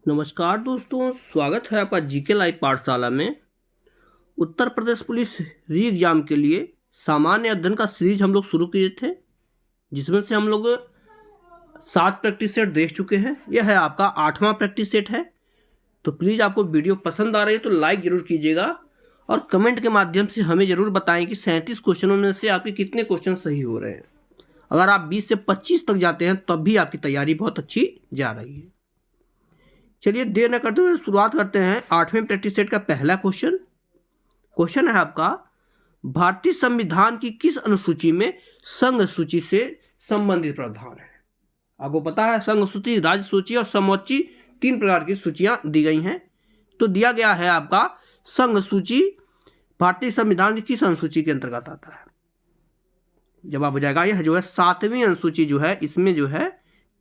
नमस्कार दोस्तों, स्वागत है आपका जीके लाइव पाठशाला में। उत्तर प्रदेश पुलिस री एग्जाम के लिए सामान्य अध्ययन का सीरीज हम लोग शुरू किए थे, जिसमें से हम लोग 7 प्रैक्टिस सेट देख चुके हैं। यह है आपका 8वां प्रैक्टिस सेट है। तो प्लीज़ आपको वीडियो पसंद आ रही है तो लाइक ज़रूर कीजिएगा और कमेंट के माध्यम से हमें ज़रूर बताएं कि 37 क्वेश्चनों में से आपके कितने क्वेश्चन सही हो रहे हैं। अगर आप 20 से 25 तक जाते हैं तब भी आपकी तैयारी बहुत अच्छी जा रही है। चलिए देर न करते हुए शुरुआत करते हैं 8वें प्रैक्टिस सेट का पहला क्वेश्चन है आपका, भारतीय संविधान की किस अनुसूची में संघ सूची से संबंधित प्रावधान है। आपको पता है संघ सूची, राज्य सूची और समोच्ची 3 प्रकार की सूचियां दी गई हैं। तो दिया गया है आपका संघ सूची भारतीय संविधान की किस अनुसूची के अंतर्गत आता है। जवाब हो जाएगा यह जो है 7वीं अनुसूची जो है, इसमें जो है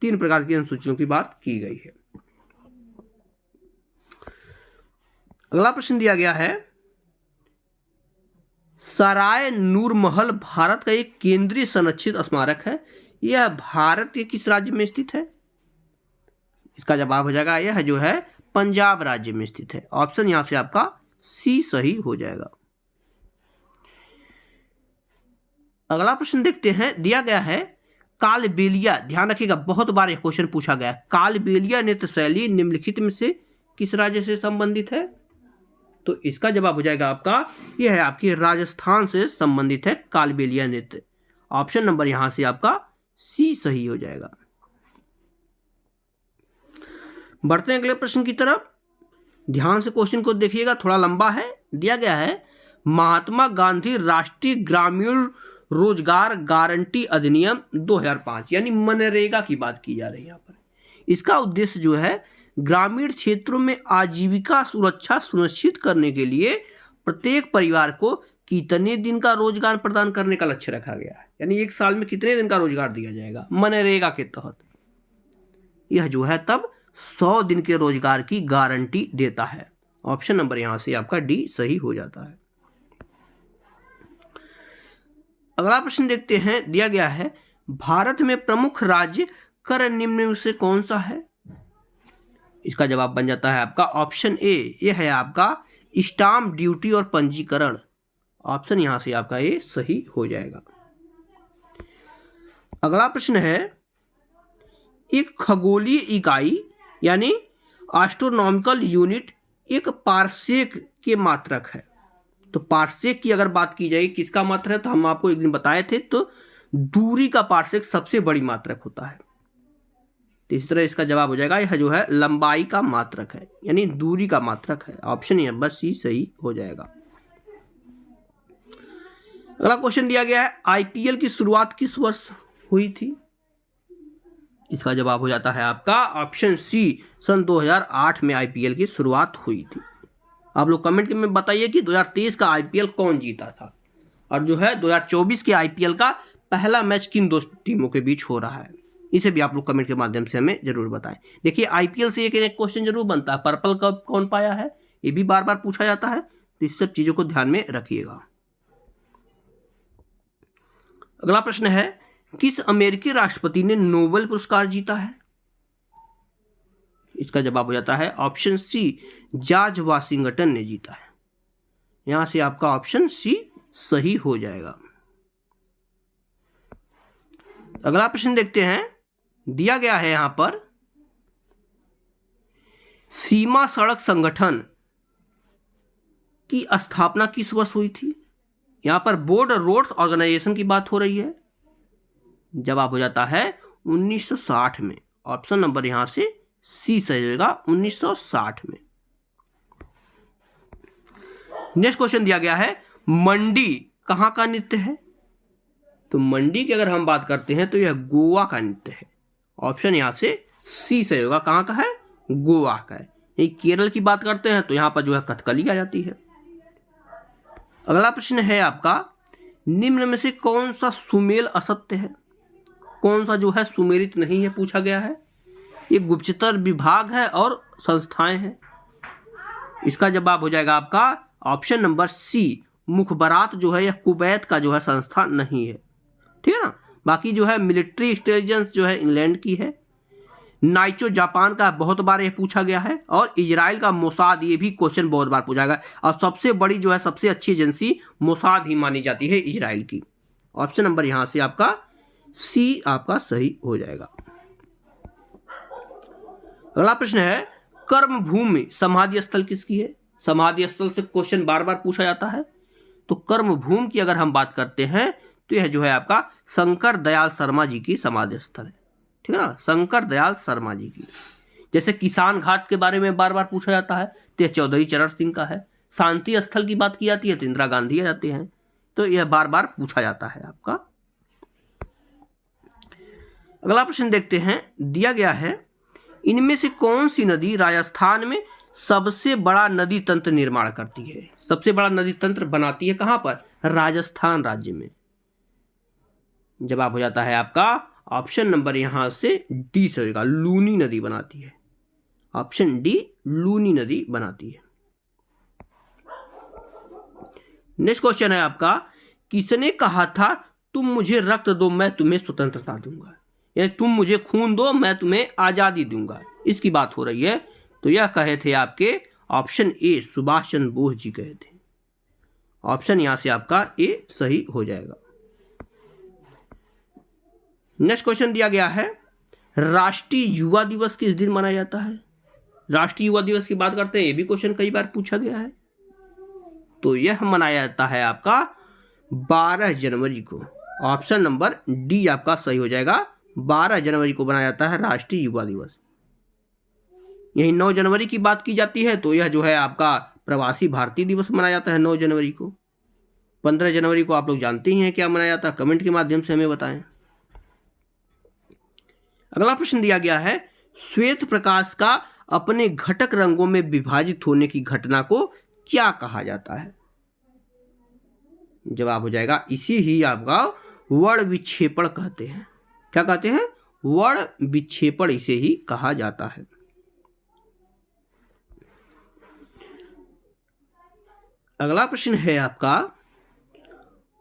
3 प्रकार की अनुसूचियों की बात की गई है। अगला प्रश्न दिया गया है, सराय नूरमहल भारत का एक केंद्रीय संरक्षित स्मारक है। यह भारत के किस राज्य में स्थित है। इसका जवाब हो जाएगा यह जो है पंजाब राज्य में स्थित है। ऑप्शन यहां से आपका सी सही हो जाएगा। अगला प्रश्न देखते हैं, दिया गया है कालबेलिया, ध्यान रखिएगा बहुत बार यह क्वेश्चन पूछा गया है, कालबेलिया नृत्य शैली निम्नलिखित में से किस राज्य से संबंधित है। तो इसका जवाब हो जाएगा आपका यह है आपकी राजस्थान से संबंधित है कालबेलिया नृत्य। ऑप्शन नंबर यहां से आपका सी सही हो जाएगा। बढ़ते हैं अगले प्रश्न की तरफ। ध्यान से क्वेश्चन को देखिएगा, थोड़ा लंबा है। दिया गया है महात्मा गांधी राष्ट्रीय ग्रामीण रोजगार गारंटी अधिनियम 2005 यानी मनरेगा की बात की जा रही है यहाँ पर। इसका उद्देश्य जो है ग्रामीण क्षेत्रों में आजीविका सुरक्षा सुनिश्चित करने के लिए प्रत्येक परिवार को कितने दिन का रोजगार प्रदान करने का लक्ष्य रखा गया है। यानी एक साल में कितने दिन का रोजगार दिया जाएगा मनरेगा के तहत। यह जो है तब 100 दिन के रोजगार की गारंटी देता है। ऑप्शन नंबर यहां से आपका डी सही हो जाता है। अगला प्रश्न देखते हैं, दिया गया है भारत में प्रमुख राज्य कर निम्न में से कौन सा है। इसका जवाब बन जाता है आपका ऑप्शन ए, यह है आपका स्टाम्प ड्यूटी और पंजीकरण। ऑप्शन यहां से आपका ए सही हो जाएगा। अगला प्रश्न है, एक खगोलीय इकाई यानी एस्ट्रोनॉमिकल यूनिट एक पारसेक के मात्रक है। तो पारसेक की अगर बात की जाए किसका मात्रक है, तो हम आपको एक दिन बताए थे, तो दूरी का पारसेक सबसे बड़ी मात्रक होता है। तो इस तरह इसका जवाब हो जाएगा यह जो है लंबाई का मात्रक है यानी दूरी का मात्रक है। ऑप्शन ये बस सी सही हो जाएगा। अगला क्वेश्चन दिया गया है, आईपीएल की शुरुआत किस वर्ष हुई थी। इसका जवाब हो जाता है आपका ऑप्शन सी, सन 2008 में आईपीएल की शुरुआत हुई थी। आप लोग कमेंट में बताइए कि 2023 का आईपीएल कौन जीता था और जो है 2024 के आईपीएल का पहला मैच किन दो टीमों के बीच हो रहा है। इसे भी आप लोग कमेंट के माध्यम से हमें जरूर बताएं। देखिए आईपीएल से एक क्वेश्चन जरूर बनता है, पर्पल कप कौन पाया है, ये भी बार बार पूछा जाता है। तो इस सब चीजों को ध्यान में रखिएगा। अगला प्रश्न है, किस अमेरिकी राष्ट्रपति ने नोबेल पुरस्कार जीता है। इसका जवाब हो जाता है ऑप्शन सी, जॉर्ज वाशिंगटन ने जीता है। यहां से आपका ऑप्शन सी सही हो जाएगा। अगला प्रश्न देखते हैं, दिया गया है यहां पर सीमा सड़क संगठन की स्थापना किस वर्ष हुई थी। यहां पर बॉर्डर रोड्स ऑर्गेनाइजेशन की बात हो रही है। जवाब हो जाता है 1960 में। ऑप्शन नंबर यहां से सी सही होगा 1960 में। नेक्स्ट क्वेश्चन दिया गया है, मंडी कहां का नृत्य है। तो मंडी की अगर हम बात करते हैं तो यह गोवा का नृत्य है। ऑप्शन यहां से सी सही होगा, कहां का है, गोवा का है। ये केरल की बात करते हैं तो यहां पर जो है कथकली आ जाती है। अगला प्रश्न है आपका, निम्न में से कौन सा सुमेल असत्य है, कौन सा जो है सुमेलित नहीं है पूछा गया है। ये गुप्तचर विभाग है और संस्थाएं हैं। इसका जवाब हो जाएगा आपका ऑप्शन नंबर सी, मुखबरात जो है यह कुवैत का जो है संस्था नहीं है, ठीक है ना। बाकी जो है मिलिट्री इंटेलिजेंस जो है इंग्लैंड की है। नाइचो जापान का बहुत बार ये पूछा गया है, और इजराइल का मोसाद, ये भी क्वेश्चन बहुत बार पूछा गया। और सबसे बड़ी जो है, सबसे अच्छी एजेंसी मोसाद ही मानी जाती है इजराइल की। ऑप्शन नंबर यहाँ से आपका सी आपका सही हो जाएगा। अगला प्रश्न है, कर्मभूमि समाधि स्थल किसकी है? समाधि स्थल से क्वेश्चन बार बार पूछा जाता है। तो कर्मभूमि की अगर हम बात करते हैं तो यह जो है आपका शंकर दयाल शर्मा जी की समाधि स्थल है, ठीक है ना, शंकर दयाल शर्मा जी की। जैसे किसान घाट के बारे में बार बार पूछा जाता है तो यह चौधरी चरण सिंह का है। शांति स्थल की बात की जाती है तो इंदिरा गांधी आ जाते हैं। तो यह बार बार पूछा जाता है आपका। अगला प्रश्न देखते हैं, दिया गया है, इनमें से कौन सी नदी राजस्थान में सबसे बड़ा नदी तंत्र निर्माण करती है? सबसे बड़ा नदी तंत्र बनाती है कहां पर? राजस्थान राज्य में। जवाब हो जाता है आपका ऑप्शन नंबर यहां से डी से होगा, लूनी नदी बनाती है। ऑप्शन डी, लूनी नदी बनाती है। नेक्स्ट क्वेश्चन है आपका, किसने कहा था तुम मुझे रक्त दो मैं तुम्हें स्वतंत्रता दूंगा? यानी तुम मुझे खून दो मैं तुम्हें आजादी दूंगा, इसकी बात हो रही है। तो यह कहे थे आपके ऑप्शन ए, सुभाष चंद्र बोस जी कहे थे। ऑप्शन यहां से आपका ए सही हो जाएगा। नेक्स्ट क्वेश्चन दिया गया है, राष्ट्रीय युवा दिवस किस दिन मनाया जाता है? राष्ट्रीय युवा दिवस की बात करते हैं, ये भी क्वेश्चन कई बार पूछा गया है। तो यह मनाया जाता है आपका 12 जनवरी को। ऑप्शन नंबर डी आपका सही हो जाएगा, 12 जनवरी को मनाया जाता है राष्ट्रीय युवा दिवस। यही 9 जनवरी की बात की जाती है तो यह जो है आपका प्रवासी भारतीय दिवस मनाया जाता है 9 जनवरी को। 15 जनवरी को आप लोग जानते ही हैं क्या मनाया जाता है, कमेंट के माध्यम से हमें बताएं। अगला प्रश्न दिया गया है, श्वेत प्रकाश का अपने घटक रंगों में विभाजित होने की घटना को क्या कहा जाता है? जवाब हो जाएगा इसी ही आपका वर्ण विक्षेपण कहते हैं। क्या कहते हैं? वर्ण विक्षेपण इसे ही कहा जाता है। अगला प्रश्न है आपका,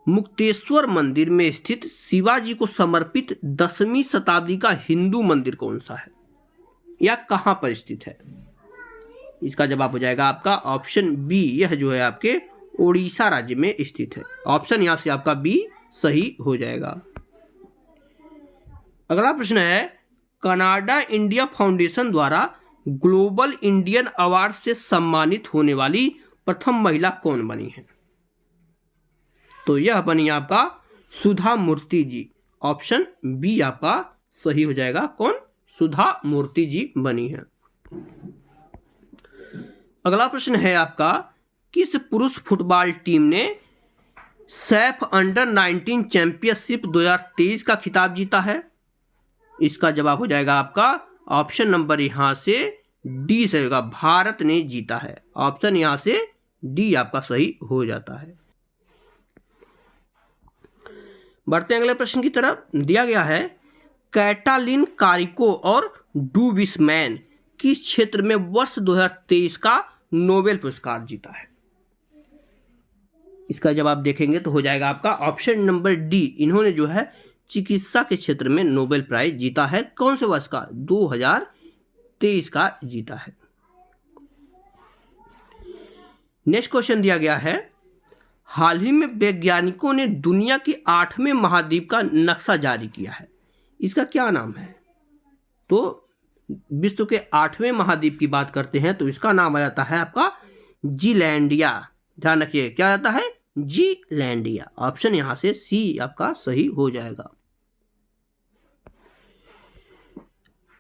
मुक्तेश्वर मंदिर में स्थित शिवाजी को समर्पित 10वीं शताब्दी का हिंदू मंदिर कौन सा है या कहां पर स्थित है? इसका जवाब हो जाएगा आपका ऑप्शन बी, यह जो है आपके ओडिशा राज्य में स्थित है। ऑप्शन यहां से आपका बी सही हो जाएगा। अगला प्रश्न है, कनाडा इंडिया फाउंडेशन द्वारा ग्लोबल इंडियन अवार्ड से सम्मानित होने वाली प्रथम महिला कौन बनी है? तो यह बनी आपका सुधा मूर्ति जी। ऑप्शन बी आपका सही हो जाएगा। कौन? सुधा मूर्ति जी बनी है। अगला प्रश्न है आपका, किस पुरुष फुटबॉल टीम ने सैफ अंडर 19 चैंपियनशिप 2023 का खिताब जीता है? इसका जवाब हो जाएगा आपका ऑप्शन नंबर यहां से डी से होगा, भारत ने जीता है। ऑप्शन यहां से डी आपका सही हो जाता है। बढ़ते हैं अगले प्रश्न की तरफ। दिया गया है, कैटालिन कारिको और डू विसमैन किस क्षेत्र में वर्ष 2023 का नोबेल पुरस्कार जीता है? इसका जवाब देखेंगे तो हो जाएगा आपका ऑप्शन नंबर डी। इन्होंने जो है चिकित्सा के क्षेत्र में नोबेल प्राइज जीता है। कौन से वर्ष का? 2023 का जीता है। नेक्स्ट क्वेश्चन दिया गया है, हाल ही में वैज्ञानिकों ने दुनिया के 8वें महाद्वीप का नक्शा जारी किया है। इसका क्या नाम है? तो विश्व के 8वें महाद्वीप की बात करते हैं तो इसका नाम आ जाता है आपका जीलैंडिया। ध्यान रखिए क्या आता है? जीलैंडिया। ऑप्शन यहां से सी आपका सही हो जाएगा।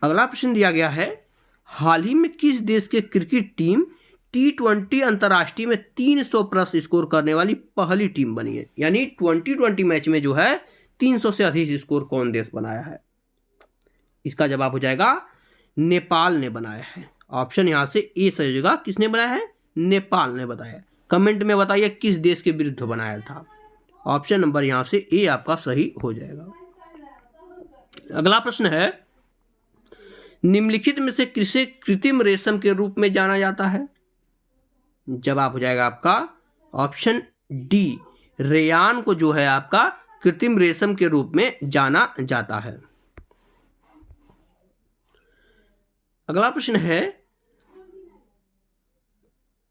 अगला प्रश्न दिया गया है, हाल ही में किस देश के क्रिकेट टीम T20 अंतर्राष्ट्रीय में 300 प्लस स्कोर करने वाली पहली टीम बनी है? यानी 2020 मैच में जो है 300 से अधिक स्कोर कौन देश बनाया है? इसका जवाब हो जाएगा नेपाल ने बनाया है। ऑप्शन यहां से ए सही हो जाएगा। किसने बनाया है? नेपाल ने बताया। कमेंट में बताइए किस देश के विरुद्ध बनाया था। ऑप्शन नंबर यहां से ए आपका सही हो जाएगा। अगला प्रश्न है, निम्नलिखित में से किसे कृत्रिम रेशम के रूप में जाना जाता है? जवाब हो जाएगा आपका ऑप्शन डी, रेयान को जो है आपका कृत्रिम रेशम के रूप में जाना जाता है। अगला प्रश्न है,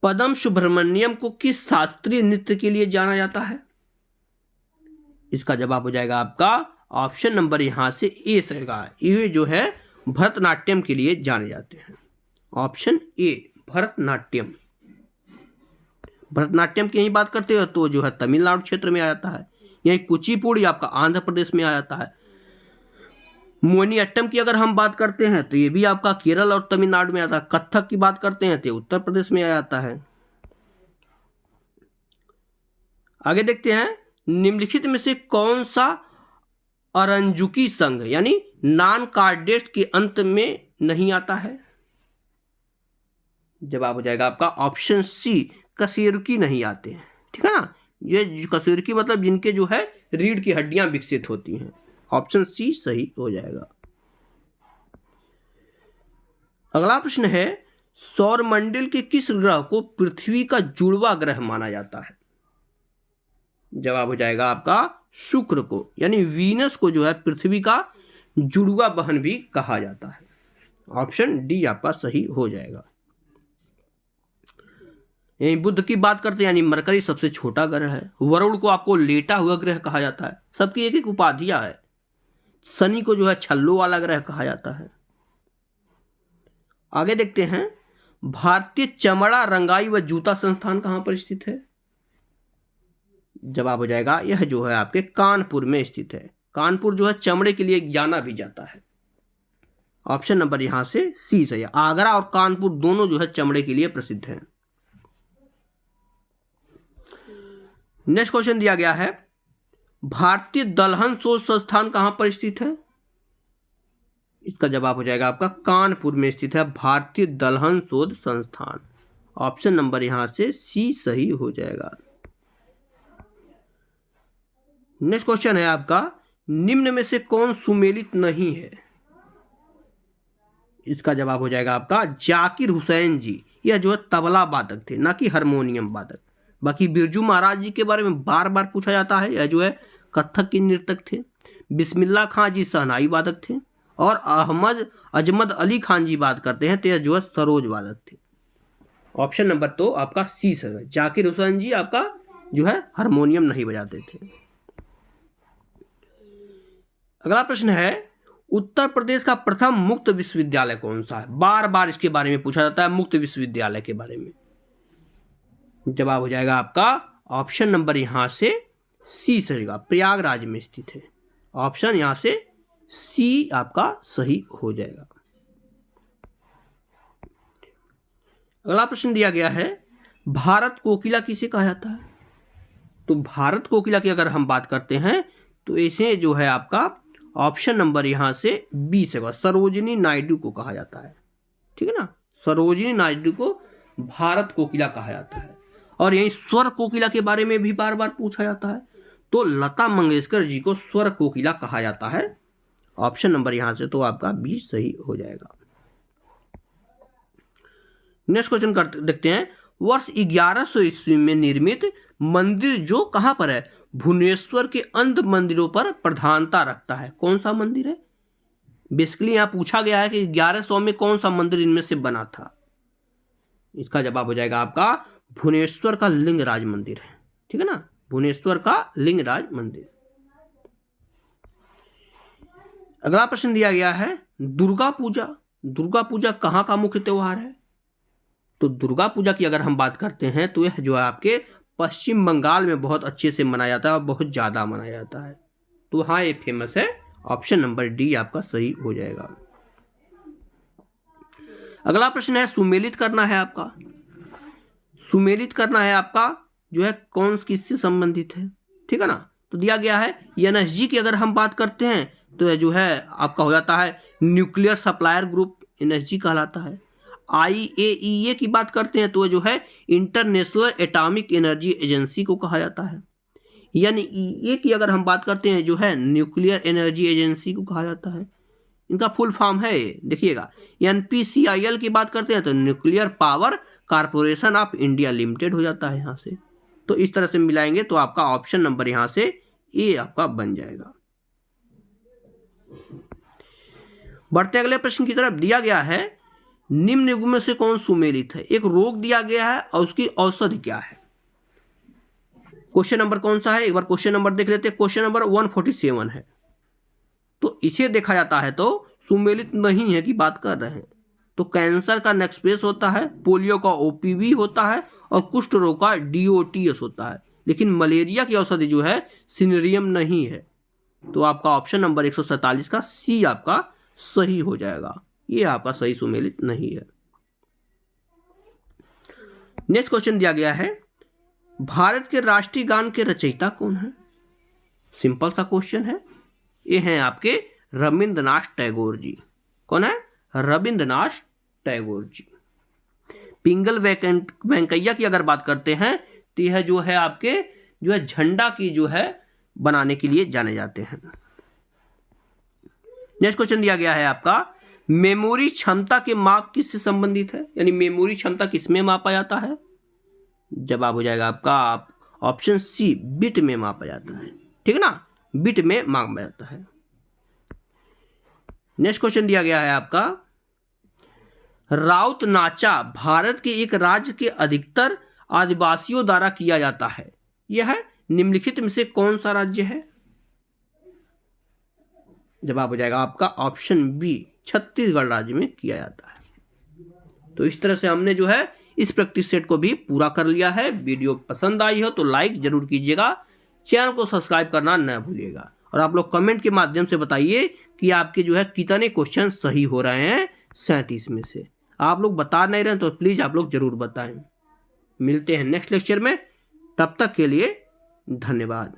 पदम सुब्रमण्यम को किस शास्त्रीय नृत्य के लिए जाना जाता है? इसका जवाब हो जाएगा आपका ऑप्शन नंबर यहां से ए रहेगा। ये जो है भरतनाट्यम के लिए जाने जाते हैं। Option A Bharatanatyam. भरतनाट्यम की यही बात करते हो तो जो है तमिलनाडु क्षेत्र में आ जाता है। यही कुचिपुड़ी आपका आंध्र प्रदेश में आ जाता है। मोहिनीअट्टम की अगर हम बात करते हैं तो ये भी आपका केरल और तमिलनाडु में आता है। कथक की बात करते हैं तो उत्तर प्रदेश में आ जाता है। आगे देखते हैं, निम्नलिखित में से कौन सा अरंजुकी संघ यानी नॉन कार्डेट के अंत में नहीं आता है? जवाब हो जाएगा आपका ऑप्शन सी कशेरुकी नहीं आते हैं। ठीक है ना, ये कशेरुकी मतलब जिनके जो है रीढ़ की हड्डियां विकसित होती हैं। ऑप्शन सी सही हो जाएगा। अगला प्रश्न है, सौरमंडल के किस ग्रह को पृथ्वी का जुड़वा ग्रह माना जाता है? जवाब हो जाएगा आपका शुक्र को, यानी वीनस को जो है पृथ्वी का जुड़वा बहन भी कहा जाता है। ऑप्शन डी आपका सही हो जाएगा। यही बुध की बात करते हैं, यानी मरकरी सबसे छोटा ग्रह है। वरुण को आपको लेटा हुआ ग्रह कहा जाता है। सबकी एक एक उपाधियां है। शनि को जो है छल्लों वाला ग्रह कहा जाता है। आगे देखते हैं, भारतीय चमड़ा रंगाई व जूता संस्थान कहां पर स्थित है? जवाब हो जाएगा यह जो है आपके कानपुर में स्थित है। कानपुर जो है चमड़े के लिए जाना भी जाता है। ऑप्शन नंबर यहां से सी सही है। आगरा और कानपुर दोनों जो है चमड़े के लिए प्रसिद्ध हैं। नेक्स्ट क्वेश्चन दिया गया है, भारतीय दलहन शोध संस्थान कहां पर स्थित है? इसका जवाब हो जाएगा आपका कानपुर में स्थित है भारतीय दलहन शोध संस्थान। ऑप्शन नंबर यहां से सी सही हो जाएगा। नेक्स्ट क्वेश्चन है आपका, निम्न में से कौन सुमेलित नहीं है? इसका जवाब हो जाएगा आपका जाकिर हुसैन जी। यह जो है तबला वादक थे, ना कि हारमोनियम वादक। बाकी बिरजू महाराज जी के बारे में बार बार पूछा जाता है। यह जो है कथक के नर्तक थे। बिस्मिल्लाह खान जी शहनाई वादक थे। और अजमद अली खान जी बात करते हैं तो यह जो है सरोज वादक थे। ऑप्शन नंबर तो आपका सी है। जाकिर हुसैन जी आपका जो है हारमोनियम नहीं बजाते थे। अगला प्रश्न है, उत्तर प्रदेश का प्रथम मुक्त विश्वविद्यालय कौन सा है? बार बार इसके बारे में पूछा जाता है, मुक्त विश्वविद्यालय के बारे में। जवाब हो जाएगा आपका ऑप्शन नंबर यहां से सी सही होगा, प्रयागराज में स्थित है। ऑप्शन यहां से सी आपका सही हो जाएगा। अगला प्रश्न दिया गया है, भारत कोकिला किसे कहा जाता है? तो भारत कोकिला की अगर हम बात करते हैं तो इसे जो है आपका ऑप्शन नंबर यहां से बी से सरोजिनी नायडू को कहा जाता है। ठीक है ना, सरोजिनी नायडू को भारत कोकिला कहा जाता है। और यही स्वर कोकिला के बारे में भी बार बार पूछा जाता है, तो लता मंगेशकर जी को स्वर कोकिला कहा जाता है। ऑप्शन नंबर यहां से तो आपका बी सही हो जाएगा। नेक्स्ट क्वेश्चन देखते हैं, वर्ष 1100 ईस्वी में निर्मित मंदिर जो कहां पर है? भुवनेश्वर के अंध मंदिरों पर प्रधानता रखता है। कौन सा मंदिर है? बेसिकली यहां पूछा गया है कि 1100 में कौन सा मंदिर इनमें से बना था। इसका जवाब हो जाएगा आपका भुवनेश्वर का लिंगराज मंदिर है। ठीक है ना, भुवनेश्वर का लिंगराज मंदिर। अगला प्रश्न दिया गया है, दुर्गा पूजा। दुर्गा पूजा कहां का मुख्य त्योहार है? तो दुर्गा पूजा की अगर हम बात करते हैं तो यह जो है आपके पश्चिम बंगाल में बहुत अच्छे से मनाया जाता है और बहुत ज्यादा मनाया जाता है। तो हाँ, ये फेमस है। ऑप्शन नंबर डी आपका सही हो जाएगा। अगला प्रश्न है, सुमेलित करना है आपका। सुमेलित करना है आपका जो है कौन किससे संबंधित है? ठीक है ना, तो दिया गया है एनएसजी की अगर हम बात करते हैं तो यह जो है आपका हो जाता है न्यूक्लियर सप्लायर ग्रुप, एनएसजी कहलाता है। IAEA की बात करते हैं तो जो है इंटरनेशनल एटॉमिक एनर्जी एजेंसी को कहा जाता है। NEA की अगर हम बात करते हैं जो है न्यूक्लियर एनर्जी एजेंसी को कहा जाता है। इनका फुल फॉर्म है ये देखिएगा। NPCIL की बात करते हैं तो nuclear power corporation of India limited हो जाता है यहाँ से। तो इस तरह से मिलाएंगे तो आपका ऑप्शन नंबर यहाँ से ए आपका बन जाएगा। बढ़ते अगले प्रश्न की तरफ। दिया गया है, निम्न युग्म में से कौन सुमेलित है? एक रोग दिया गया है और उसकी औषधि क्या है? क्वेश्चन नंबर कौन सा है? एक बार क्वेश्चन नंबर देख लेते हैं। क्वेश्चन नंबर 147 है। तो इसे देखा जाता है तो सुमेलित नहीं है की बात कर रहे हैं। तो कैंसर का नेक्सपेस होता है, पोलियो का ओपीवी होता है और कुष्ठ रोग का डीओटीएस होता है, लेकिन मलेरिया की औषधि जो है सिनेरियम नहीं है। तो आपका ऑप्शन नंबर 147 का सी आपका सही हो जाएगा। ये आपका सही सुमेलित नहीं है। नेक्स्ट क्वेश्चन दिया गया है, भारत के राष्ट्रीय गान के रचयिता कौन है? सिंपल सा क्वेश्चन है। ये हैं आपके रविंद्रनाथ टैगोर जी। कौन है? रविंद्रनाथ टैगोर जी। पिंगल वेंकैया की अगर बात करते हैं तो यह जो है आपके जो है झंडा की जो है बनाने के लिए जाने जाते हैं। नेक्स्ट क्वेश्चन दिया गया है आपका, मेमोरी क्षमता के माप किससे संबंधित है? यानी मेमोरी क्षमता किसमें मापा जाता है? जवाब हो जाएगा आपका ऑप्शन सी, बिट में मापा जाता है। ठीक है ना, बिट में मापा जाता है। नेक्स्ट क्वेश्चन दिया गया है आपका, राउत नाचा भारत के एक राज्य के अधिकतर आदिवासियों द्वारा किया जाता है। यह निम्नलिखित में से कौन सा राज्य है? जवाब हो जाएगा आपका ऑप्शन बी, छत्तीसगढ़ राज्य में किया जाता है। तो इस तरह से हमने जो है इस प्रैक्टिस सेट को भी पूरा कर लिया है। वीडियो पसंद आई हो तो लाइक जरूर कीजिएगा, चैनल को सब्सक्राइब करना न भूलिएगा, और आप लोग कमेंट के माध्यम से बताइए कि आपके जो है कितने क्वेश्चन सही हो रहे हैं 37 में से। आप लोग बता नहीं रहे तो प्लीज आप लोग जरूर बताएं। मिलते हैं नेक्स्ट लेक्चर में, तब तक के लिए धन्यवाद।